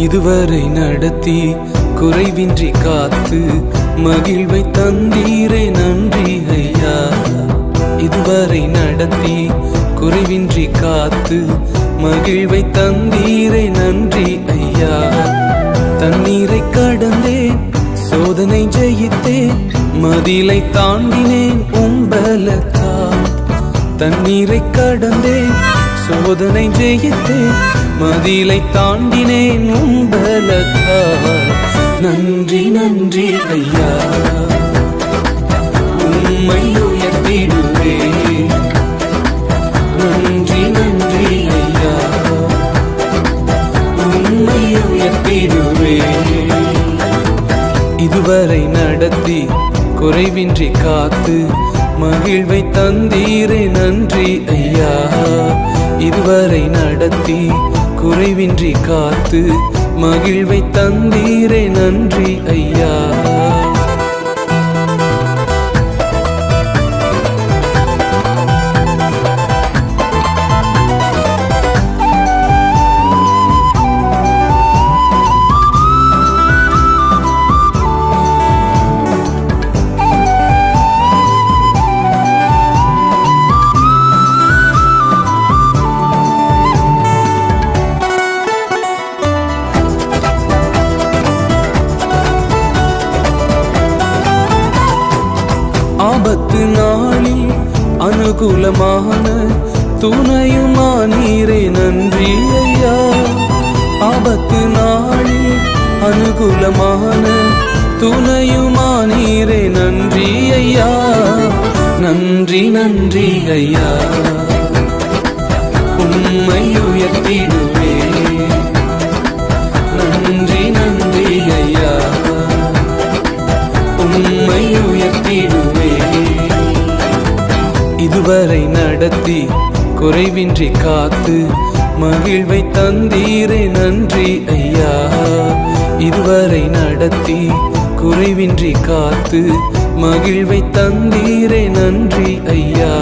இதுவரை நடத்தி குறைவின்றி காத்து மகிழ்வை தந்தீரே நன்றி ஐயா. இதுவரை நடத்தி குறைவின்றி காத்து மகிழ்வை தந்தீரே நன்றி ஐயா. தண்ணீரை கடந்தேன், சோதனை ஜெயித்தேன், மதிலை தாண்டினேன் உம்பலத்தால். தண்ணீரை கடந்தேன், சோதனை ஜெயித்தேன், மதிலை தாண்டினேன் உம்பலத்தால். நன்றி நன்றி ஐயா, உம்மை உயர்த்திடுவேன். நன்றி நன்றி ஐயா, உம்மை உயர்த்திடுவேன். இதுவரை நடத்தி குறைவின்றி காத்து மகிழ்வை தந்தீரே நன்றி ஐயா. இதுவரை நடத்தி குறைவின்றி காத்து மகிழ்வை தந்தீரே நன்றி ஐயா. ஆபத்து நாளில் அனுகூலமான துணையுமானீரே நன்றி ஐயா. ஆபத்து நாளில் அனுகூலமான துணையுமானீரே நன்றி ஐயா. நன்றி நன்றி ஐயா, உம்மை உயர்த்திடுவேன். நன்றி நன்றி ஐயா, உம்மை உயர்த்திடுவேன். இதுவரை நடத்தி குறைவின்றி காத்து மகிழ்வை தந்தீரே நன்றி ஐயா. இதுவரை நடத்தி குறைவின்றி காத்து மகிழ்வை தந்தீரே நன்றி ஐயா.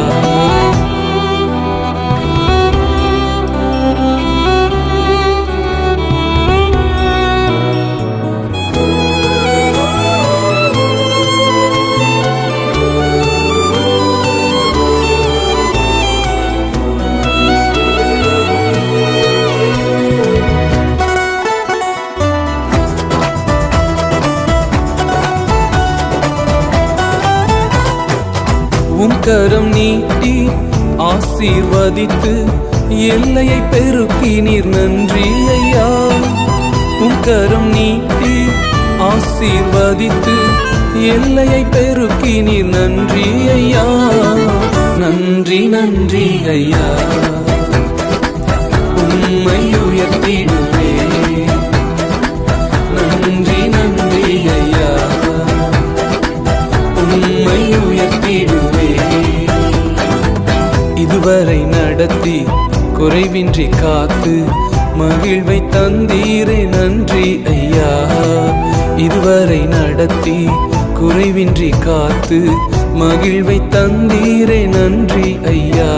உம் கரம் நீட்டி ஆசீர்வதித்து எல்லையை பெருக்கினீர் நன்றி ஐயா. உம் கரம் நீட்டி ஆசீர்வதித்து எல்லையை பெருக்கினீர் நன்றி ஐயா. நன்றி நன்றி ஐயா, உம்மை உயர்த்திடுவேன். நன்றி நன்றி ஐயா, உம்மை உயர்த்திடுவேன். இதுவரை நடத்தி குறைவின்றி காத்து மகிழ்வை தந்தீரே நன்றி ஐயா. இதுவரை நடத்தி குறைவின்றி காத்து மகிழ்வை தந்தீரே நன்றி ஐயா.